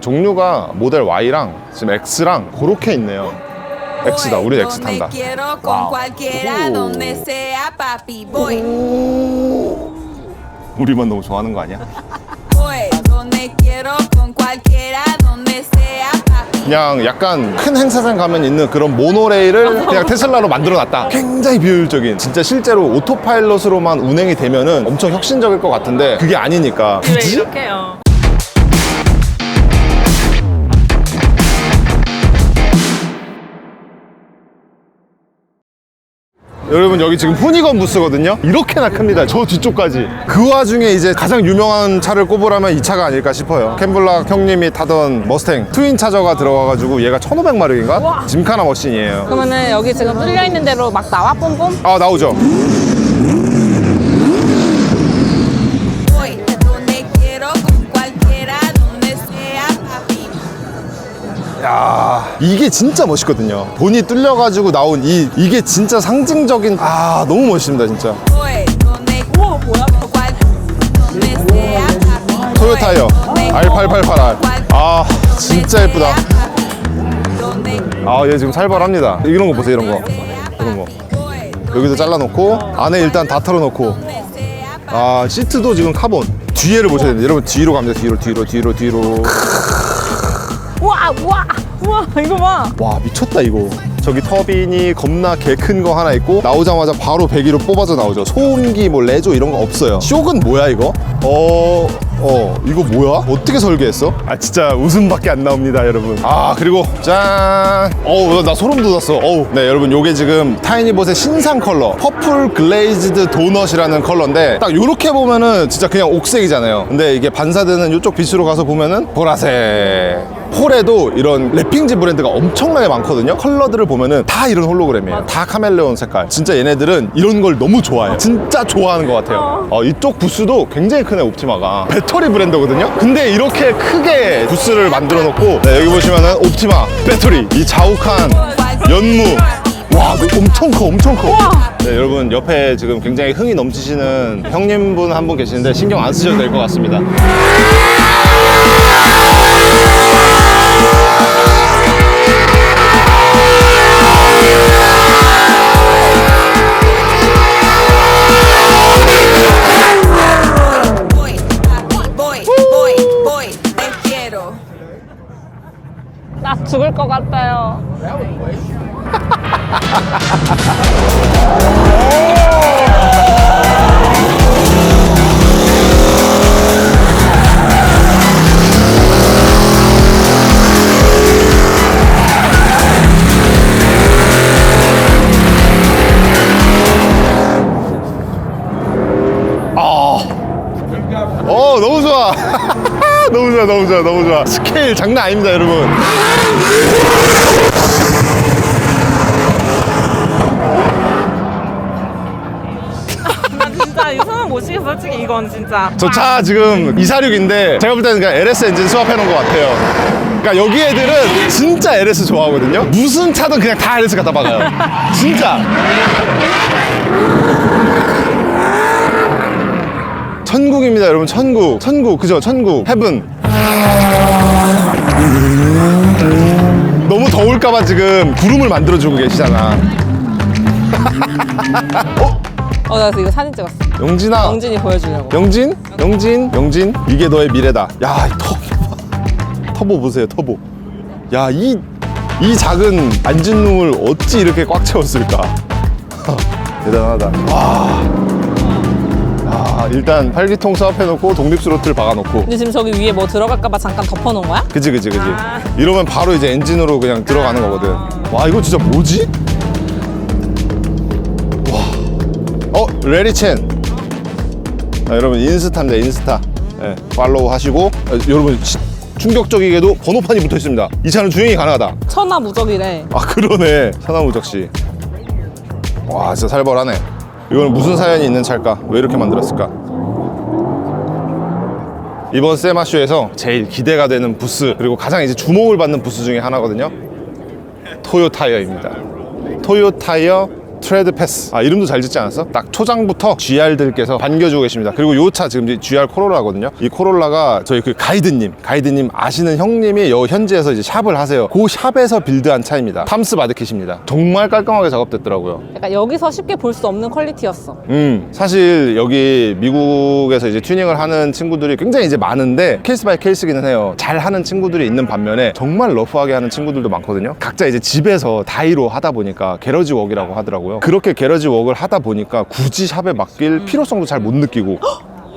종류가 모델 Y랑 지금 X랑 그렇게 있네요. X다. 우리 X 탄다. 우리만 너무 좋아하는 거 아니야? 그냥 약간 큰 행사장 가면 있는 그런 모노레일을 그냥 테슬라로 만들어놨다. 굉장히 비효율적인. 진짜 실제로 오토파일럿으로만 운행이 되면은 엄청 혁신적일 것 같은데 그게 아니니까. 왜 굳이? 이렇게요? 여러분 여기 지금 후니건 부스거든요. 이렇게나 큽니다. 저 뒤쪽까지. 그 와중에 이제 가장 유명한 차를 꼽으라면 이 차가 아닐까 싶어요. 캠블락 형님이 타던 머스탱 트윈 차저가 들어가가지고 얘가 1500마력인가? 짐카나 머신이에요. 그러면은 여기 지금 뚫려있는 대로 막 나와 뿜뿜? 아 나오죠. 야, 이게 진짜 멋있거든요. 본이 뚫려가지고 나온 이게 진짜 상징적인. 아, 너무 멋있습니다 진짜. 우와 뭐야? 토요타이어 R888R. 아 진짜 예쁘다. 아, 얘 지금 살벌합니다. 이런 거 보세요. 이런 거 여기도 잘라놓고 안에 일단 다 털어놓고. 아, 시트도 지금 카본. 뒤에를 보셔야 됩니다. 여러분 뒤로 갑니다. 뒤로. 우와 이거 봐. 와, 미쳤다 이거. 저기 터빈이 겁나 개 큰 거 하나 있고 나오자마자 바로 배기로 뽑아져 나오죠. 소음기 뭐 레조 이런 거 없어요. 쇼은 뭐야 이거? 이거 뭐야? 어떻게 설계했어? 아, 진짜 웃음밖에 안 나옵니다 여러분. 아, 그리고 짠. 나 소름 돋았어. 네, 여러분 요게 지금 타이니봇의 신상 컬러 퍼플 글레이즈드 도넛이라는 컬러인데 딱 요렇게 보면은 진짜 그냥 옥색이잖아요. 근데 이게 반사되는 요쪽 빛으로 가서 보면은 보라색. 폴에도 이런 랩핑지 브랜드가 엄청나게 많거든요. 컬러들을 보면은 다 이런 홀로그램이에요. 다 카멜레온 색깔. 진짜 얘네들은 이런 걸 너무 좋아해요. 진짜 좋아하는 것 같아요. 이쪽 부스도 굉장히 크네. 옵티마가 배터리 브랜드거든요. 근데 이렇게 크게 부스를 만들어 놓고, 네, 여기 보시면은 옵티마 배터리, 이 자욱한 연무. 와, 엄청 커. 네, 여러분 옆에 지금 굉장히 흥이 넘치시는 형님분 한 분 계시는데 신경 안 쓰셔도 될 것 같습니다. 나 죽을 것 같아요. 너무 좋아. 너무 좋아. 스케일 장난 아닙니다 여러분. 나 진짜 이거 못 치겠어 솔직히. 이건 진짜. 저 차 지금 246인데 제가 볼 때는 그냥 LS 엔진 수합해 놓은 것 같아요. 그러니까 여기 애들은 진짜 LS 좋아하거든요. 무슨 차든 그냥 다 LS 갖다 박아요. 진짜. 천국입니다 여러분. 천국 그죠? 천국 헤븐. 너무 더울까봐 지금 구름을 만들어주고 계시잖아. 나 그래서 이거 사진 찍었어. 영진아. 영진이 보여주려고. 영진 이게 너의 미래다. 야, 이 터보 보세요. 터보. 야, 이 작은 안진룸을 어찌 이렇게 꽉 채웠을까. 대단하다. 와. 일단排기통 수압해놓고 독립 스로틀 박아놓고. 근데 지금 저기 위에 뭐 들어갈까봐 잠깐 덮어놓은 거야? 그지. 아. 이러면 바로 이제 엔진으로 그냥 들어가는 거거든. 와, 이거 진짜 뭐지? 와. 레리첸. 여러분 인스타입니다. 인스타. 네, 팔로우 하시고. 여러분 충격적이게도 번호판이 붙어 있습니다. 이 차는 주행이 가능하다. 천하무적이래. 아, 그러네. 천하무적씨. 와, 진짜 살벌하네. 이거는 무슨 사연이 있는 차일까? 왜 이렇게 만들었을까? 이번 세마쇼에서 제일 기대가 되는 부스, 그리고 가장 이제 주목을 받는 부스 중에 하나거든요. 토요타이어입니다. 토요타이어 트레드 패스. 아, 이름도 잘 짓지 않았어? 딱 초장부터 GR들께서 반겨주고 계십니다. 그리고 요 차 지금 GR 코롤라거든요. 이 코롤라가 저희 그 가이드님 아시는 형님이 여 현지에서 이제 샵을 하세요. 그 샵에서 빌드한 차입니다. 탐스 마드킷입니다. 정말 깔끔하게 작업됐더라고요. 약간 여기서 쉽게 볼 수 없는 퀄리티였어. 사실 여기 미국에서 이제 튜닝을 하는 친구들이 굉장히 이제 많은데 케이스 바이 케이스기는 해요. 잘 하는 친구들이 있는 반면에 정말 러프하게 하는 친구들도 많거든요. 각자 이제 집에서 다이로 하다 보니까 게러지 웍이라고 하더라고요. 그렇게 게러지 웍을 하다 보니까 굳이 샵에 맡길 필요성도 잘 못 느끼고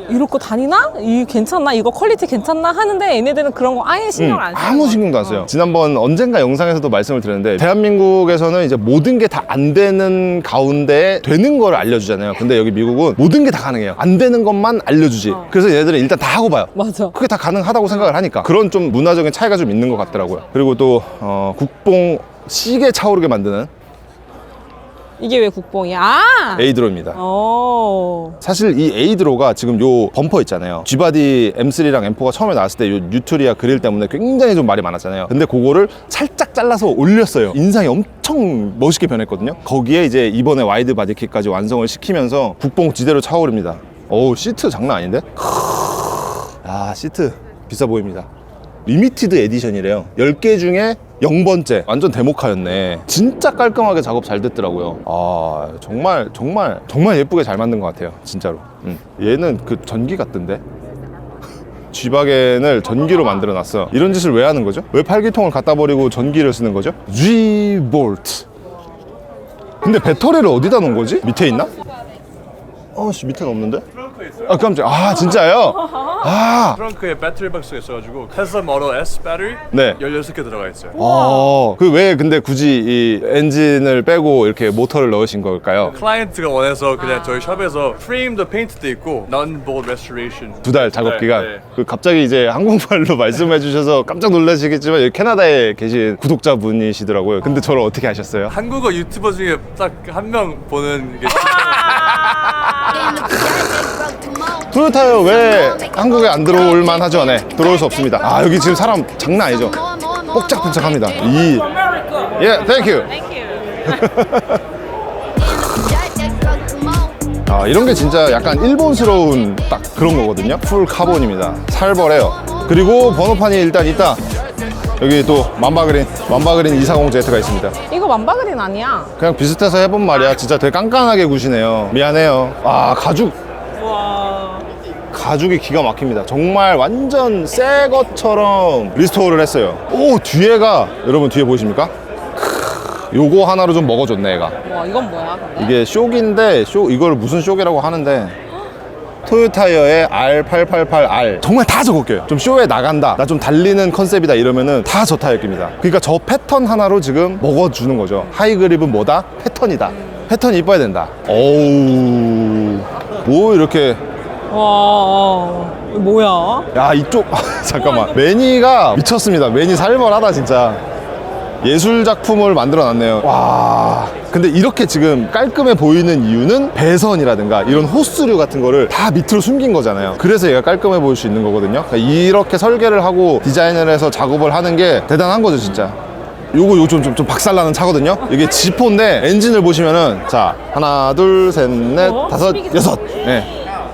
이러고 다니나? 이 괜찮나? 이거 퀄리티 괜찮나? 하는데 얘네들은 그런 거 아예 신경 안 써. 아무 신경도 안 써요. 지난번 언젠가 영상에서도 말씀을 드렸는데 대한민국에서는 이제 모든 게 다 안 되는 가운데 되는 걸 알려주잖아요. 근데 여기 미국은 모든 게 다 가능해요. 안 되는 것만 알려주지. 그래서 얘네들은 일단 다 하고 봐요. 맞아. 그게 다 가능하다고 생각을 하니까 그런 좀 문화적인 차이가 좀 있는 것 같더라고요. 그리고 또 국뽕 시계 차오르게 만드는 이게 왜 국뽕이야? 아! 에이드로입니다. 사실 이 에이드로가 지금 요 범퍼 있잖아요. G바디 M3랑 M4가 처음에 나왔을 때 요 뉴트리아 그릴 때문에 굉장히 좀 말이 많았잖아요. 근데 그거를 살짝 잘라서 올렸어요. 인상이 엄청 멋있게 변했거든요. 거기에 이제 이번에 와이드 바디킷까지 완성을 시키면서 국뽕 지대로 차오릅니다. 어우, 시트 장난 아닌데? 아, 시트 비싸 보입니다. 리미티드 에디션이래요. 10개 중에 0번째. 완전 데모카였네. 진짜 깔끔하게 작업 잘 됐더라고요. 아, 정말 예쁘게 잘 만든 것 같아요. 진짜로. 얘는 그 전기 같던데? G바겐을 전기로 만들어 놨어. 이런 짓을 왜 하는 거죠? 왜 팔기통을 갖다 버리고 전기를 쓰는 거죠? G-볼트. 근데 배터리를 어디다 놓은 거지? 밑에 있나? 씨, 밑에는 없는데? 아, 깜짝. 아, 진짜요? 아. 트렁크에 배터리 박스가 있어가지고 테슬라 모델 S 배터리 네. 16개 들어가 있어요. 그 왜 근데 굳이 이 엔진을 빼고 이렇게 모터를 넣으신 걸까요? 클라이언트가 원해서 그냥 저희 샵에서 프레임도 페인트도 있고 non-bold restoration 2달 작업 기간. 네. 그 갑자기 이제 한국말로 말씀해 주셔서 깜짝 놀라시겠지만 여기 캐나다에 계신 구독자분이시더라고요. 근데 저를 어떻게 아셨어요? 한국어 유튜버 중에 딱 한 명 보는 게 토요타요 왜 한국에 안 들어올 만하죠? 네, 들어올 수 없습니다. 아, 여기 지금 사람 장난 아니죠? 뻑짝뻑짝합니다. thank you. 아, 이런 게 진짜 약간 일본스러운 딱 그런 거거든요. 풀 카본입니다. 살벌해요. 그리고 번호판이 일단 있다. 여기 또 만바그린 240Z가 있습니다. 이거 만바그린 아니야? 그냥 비슷해서 해본 말이야. 진짜 되게 깐깐하게 구시네요. 미안해요. 아, 가죽이 기가 막힙니다. 정말 완전 새 것처럼 리스토어를 했어요. 오, 뒤에가 여러분 뒤에 보이십니까? 요거 하나로 좀 먹어줬네, 얘가. 와, 이건 뭐야 근데? 이게 쇼기인데 이걸 무슨 쇼기라고 하는데 토요타이어의 R888R 정말 다 저거 껴요. 좀 쇼에 나간다, 나 좀 달리는 컨셉이다 이러면은 다 저 타이어 낍니다. 그러니까 저 패턴 하나로 지금 먹어주는 거죠. 하이그립은 뭐다? 패턴이다. 패턴이 이뻐야 된다. 어우, 뭐 이렇게. 와, 이거 뭐야? 야, 이쪽 잠깐만, 매니가 미쳤습니다. 매니 살벌하다 진짜. 예술 작품을 만들어 놨네요. 와, 근데 이렇게 지금 깔끔해 보이는 이유는 배선이라든가 이런 호스류 같은 거를 다 밑으로 숨긴 거잖아요. 그래서 얘가 깔끔해 보일 수 있는 거거든요. 그러니까 이렇게 설계를 하고 디자인을 해서 작업을 하는 게 대단한 거죠 진짜. 요거 좀 박살나는 차거든요. 이게 G4인데 엔진을 보시면은 자, 하나 둘 셋 넷 다섯 12기통. 여섯. 네.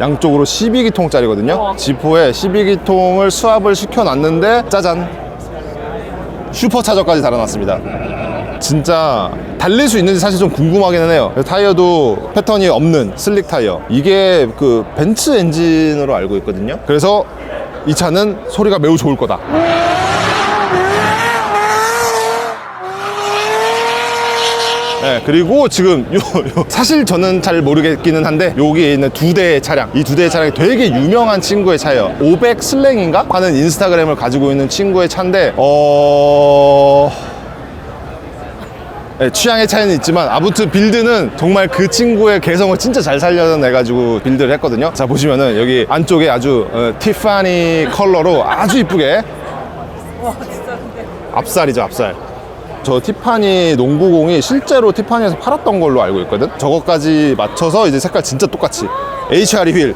양쪽으로 12기통짜리거든요. G4에 12기통을 수압을 시켜놨는데 짜잔, 슈퍼차저까지 달아놨습니다. 진짜 달릴 수 있는지 사실 좀 궁금하기는 해요. 타이어도 패턴이 없는 슬릭 타이어. 이게 그 벤츠 엔진으로 알고 있거든요. 그래서 이 차는 소리가 매우 좋을 거다. 네, 그리고 지금 사실 저는 잘 모르겠기는 한데 여기에 있는 2대의 차량, 이 2대의 차량이 되게 유명한 친구의 차예요. 500 슬랭인가 하는 인스타그램을 가지고 있는 친구의 차인데 네, 취향의 차이는 있지만 아무튼 빌드는 정말 그 친구의 개성을 진짜 잘 살려내가지고 빌드를 했거든요. 자, 보시면은 여기 안쪽에 아주 티파니 컬러로 아주 이쁘게. 와, 진짜 근데. 앞살이죠, 앞살. 저 티파니 농구공이 실제로 티파니에서 팔았던 걸로 알고 있거든. 저거까지 맞춰서 이제 색깔 진짜 똑같이 HRE 휠.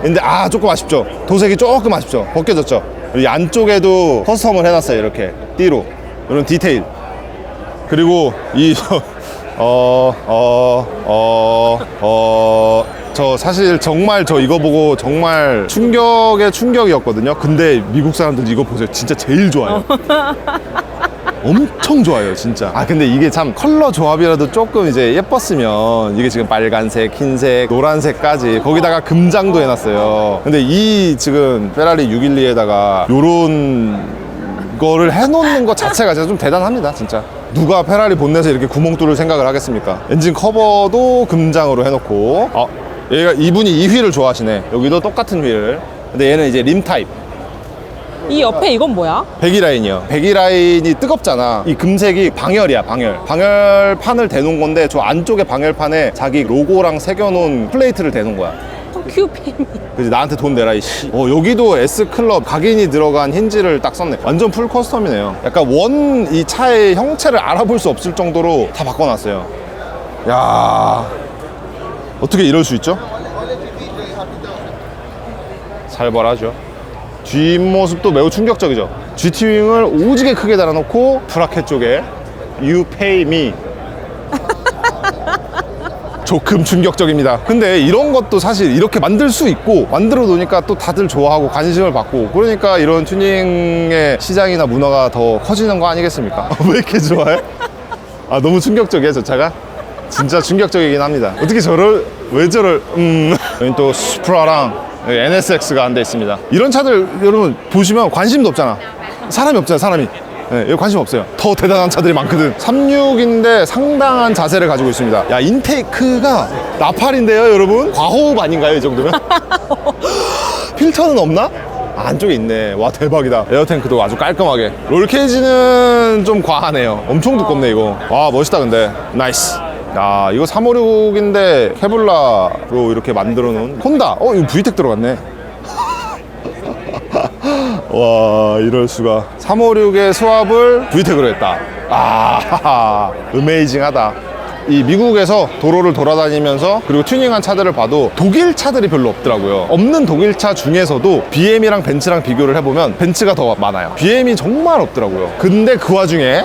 근데 조금 아쉽죠. 도색이 조금 아쉽죠. 벗겨졌죠. 이 안쪽에도 커스텀을 해놨어요. 이렇게 띠로 이런 디테일. 그리고 이 저 사실 정말 저 이거 보고 정말 충격의 충격이었거든요. 근데 미국 사람들 이거 보세요. 진짜 제일 좋아요. 엄청 좋아요, 진짜. 아, 근데 이게 참 컬러 조합이라도 조금 이제 예뻤으면 이게 지금 빨간색, 흰색, 노란색까지 거기다가 금장도 해놨어요. 근데 이 지금 페라리 612에다가 요런 거를 해놓는 것 자체가 진짜 좀 대단합니다, 진짜. 누가 페라리 본넷에 이렇게 구멍 뚫을 생각을 하겠습니까? 엔진 커버도 금장으로 해놓고 얘가 이분이 이 휠을 좋아하시네. 여기도 똑같은 휠을. 근데 얘는 이제 림 타입. 이 옆에 이건 뭐야? 배기라인이요. 배기라인이 뜨겁잖아. 이 금색이 방열이야, 방열. 방열판을 대놓은 건데 저 안쪽에 방열판에 자기 로고랑 새겨놓은 플레이트를 대놓은 거야. 큐페미. 그치, 나한테 돈 내라 이씨. 여기도 S클럽 각인이 들어간 힌지를 딱 썼네. 완전 풀 커스텀이네요. 약간 원 이 차의 형체를 알아볼 수 없을 정도로 다 바꿔놨어요. 야, 어떻게 이럴 수 있죠? 살벌하죠. 뒷모습도 매우 충격적이죠. GT윙을 오지게 크게 달아놓고 브라켓 쪽에 You pay me. 조금 충격적입니다. 근데 이런 것도 사실 이렇게 만들 수 있고 만들어 놓으니까 또 다들 좋아하고 관심을 받고 그러니까 이런 튜닝의 시장이나 문화가 더 커지는 거 아니겠습니까? 왜 이렇게 좋아해? 아, 너무 충격적이야, 저 차가? 진짜 충격적이긴 합니다. 어떻게 왜 저럴 여기 또 수프라랑 NSX가 한 대 있습니다. 이런 차들 여러분 보시면 관심도 없잖아. 사람이 없잖아, 사람이. 네, 여기 관심 없어요. 더 대단한 차들이 많거든. 36인데 상당한 자세를 가지고 있습니다. 야, 인테이크가 나팔인데요, 여러분? 과호흡 아닌가요, 이 정도면? 필터는 없나? 안쪽에 있네. 와, 대박이다. 에어탱크도 아주 깔끔하게. 롤케이지는 좀 과하네요. 엄청 두껍네, 이거. 와, 멋있다, 근데. 나이스. 야, 이거 356인데 케블라로 이렇게 만들어 놓은 혼다. 이거 VTEC 들어갔네. 와, 이럴 수가. 356의 수압을 VTEC으로 했다. 아, 어메이징하다. 이 미국에서 도로를 돌아다니면서 그리고 튜닝한 차들을 봐도 독일 차들이 별로 없더라고요. 없는 독일 차 중에서도 BM이랑 벤츠랑 비교를 해보면 벤츠가 더 많아요. BM이 정말 없더라고요. 근데 그 와중에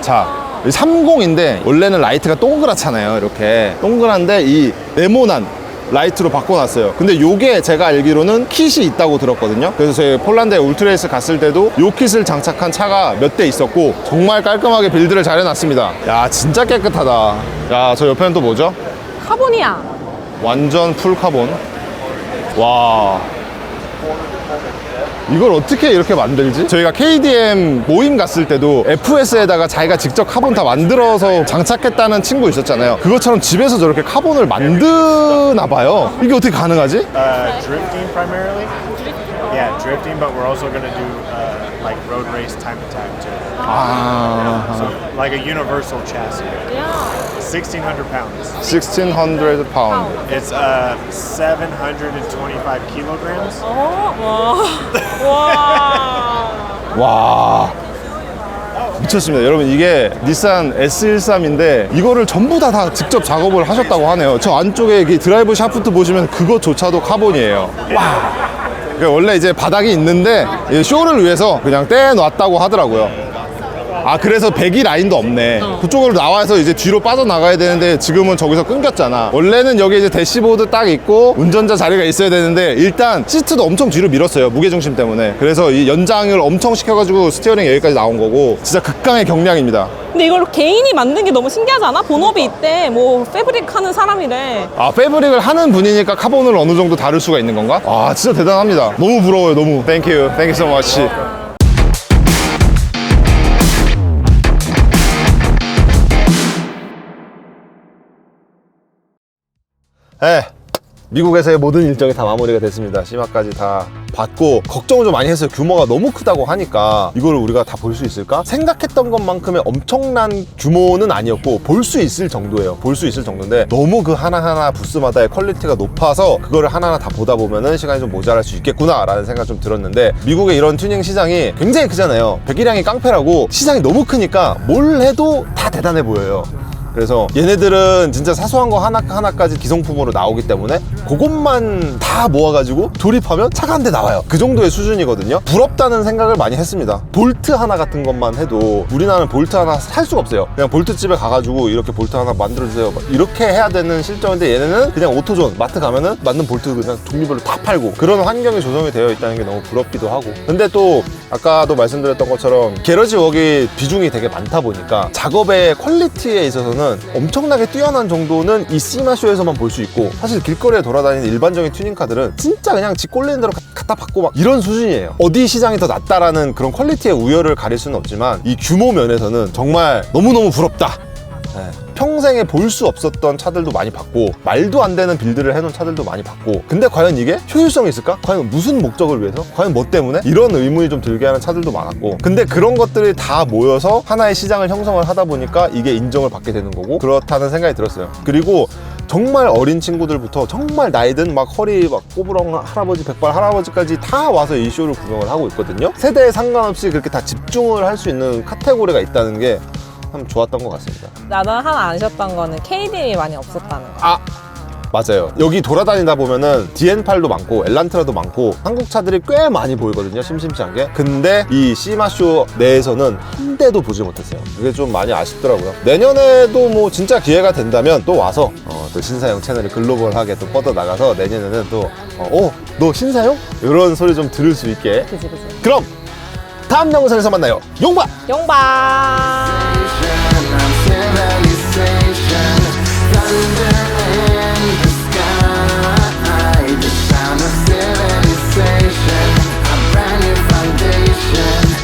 자, 30인데 원래는 라이트가 동그랗잖아요. 이렇게 동그란데 이 네모난 라이트로 바꿔놨어요. 근데 요게 제가 알기로는 킷이 있다고 들었거든요. 그래서 저희 폴란드에 울트레이스 갔을 때도 요 킷을 장착한 차가 몇 대 있었고 정말 깔끔하게 빌드를 잘 해놨습니다. 야, 진짜 깨끗하다. 야, 저 옆에는 또 뭐죠? 카본이야. 완전 풀 카본. 와, 이걸 어떻게 이렇게 만들지? 저희가 KDM 모임 갔을 때도 FS에다가 자기가 직접 카본 다 만들어서 장착했다는 친구 있었잖아요. 그것처럼 집에서 저렇게 카본을 만드나 봐요. 이게 어떻게 가능하지? Drifting primarily. Yeah, drifting, but we're also going to do like road race time to time too. So like a universal chassis. 1,600 pounds. 1600 파운드. It's 725 kilograms. 와, 미쳤습니다. 여러분, 이게 닛산 S13인데 이거를 전부 다 직접 작업을 하셨다고 하네요. 저 안쪽에 이 드라이브 샤프트 보시면 그것조차도 카본이에요. 와, 원래 이제 바닥이 있는데 쇼를 위해서 그냥 떼놨다고 하더라고요. 아, 그래서 배기 라인도 없네. 그쪽으로 나와서 이제 뒤로 빠져나가야 되는데 지금은 저기서 끊겼잖아. 원래는 여기 이제 대시보드 딱 있고 운전자 자리가 있어야 되는데 일단 시트도 엄청 뒤로 밀었어요. 무게중심 때문에. 그래서 이 연장을 엄청 시켜가지고 스티어링 여기까지 나온 거고 진짜 극강의 경량입니다. 근데 이걸 개인이 만든 게 너무 신기하지 않아? 본업이 있대. 뭐 패브릭 하는 사람이래. 아, 패브릭을 하는 분이니까 카본을 어느 정도 다룰 수가 있는 건가? 아, 진짜 대단합니다. 너무 부러워요, 너무. Thank you. Thank you so much. 네, 미국에서의 모든 일정이 다 마무리가 됐습니다. 심화까지 다 받고 걱정을 좀 많이 했어요. 규모가 너무 크다고 하니까 이걸 우리가 다 볼 수 있을까? 생각했던 것만큼의 엄청난 규모는 아니었고 볼 수 있을 정도예요. 볼 수 있을 정도인데 너무 그 하나하나 부스마다의 퀄리티가 높아서 그거를 하나하나 다 보다 보면은 시간이 좀 모자랄 수 있겠구나 라는 생각 좀 들었는데 미국의 이런 튜닝 시장이 굉장히 크잖아요. 배기량이 깡패라고 시장이 너무 크니까 뭘 해도 다 대단해 보여요. 그래서 얘네들은 진짜 사소한 거 하나까지 기성품으로 나오기 때문에 그것만 다 모아가지고 조립하면 차가 한 대 나와요. 그 정도의 수준이거든요. 부럽다는 생각을 많이 했습니다. 볼트 하나 같은 것만 해도 우리나라는 볼트 하나 살 수가 없어요. 그냥 볼트집에 가가지고 이렇게 볼트 하나 만들어주세요 이렇게 해야 되는 실정인데, 얘네는 그냥 오토존 마트 가면은 맞는 볼트 그냥 종류별로 다 팔고 그런 환경이 조성이 되어 있다는 게 너무 부럽기도 하고. 근데 또 아까도 말씀드렸던 것처럼 게러지 웍이 비중이 되게 많다 보니까 작업의 퀄리티에 있어서는 엄청나게 뛰어난 정도는 이 시마쇼에서만 볼 수 있고, 사실 길거리에 돌아다니는 일반적인 튜닝카들은 진짜 그냥 지 꼴리는 대로 갖다 받고 막 이런 수준이에요. 어디 시장이 더 낫다라는 그런 퀄리티의 우열을 가릴 수는 없지만 이 규모 면에서는 정말 너무너무 부럽다. 네. 평생에 볼 수 없었던 차들도 많이 봤고, 말도 안 되는 빌드를 해놓은 차들도 많이 봤고, 근데 과연 이게 효율성이 있을까? 과연 무슨 목적을 위해서? 과연 뭐 때문에? 이런 의문이 좀 들게 하는 차들도 많았고, 근데 그런 것들이 다 모여서 하나의 시장을 형성을 하다 보니까 이게 인정을 받게 되는 거고, 그렇다는 생각이 들었어요. 그리고 정말 어린 친구들부터 정말 나이든 막 허리 막 꼬부랑 할아버지, 백발 할아버지까지 다 와서 이 쇼를 구경을 하고 있거든요. 세대에 상관없이 그렇게 다 집중을 할 수 있는 카테고리가 있다는 게 참 좋았던 것 같습니다. 나는 하나 아쉬웠던 거는 KDM이 많이 없었다는 거. 아, 맞아요. 여기 돌아다니다 보면은 DN8도 많고 엘란트라도 많고 한국 차들이 꽤 많이 보이거든요, 심심치 않게. 근데 이 시마쇼 내에서는 한 대도 보지 못했어요. 그게 좀 많이 아쉽더라고요. 내년에도 뭐 진짜 기회가 된다면 또 와서 또 신사용 채널이 글로벌하게 또 뻗어나가서 내년에는 또 너 신사용? 이런 소리 좀 들을 수 있게. 그치. 그럼 다음 영상에서 만나요. 용바! 용바! Civilization, thunder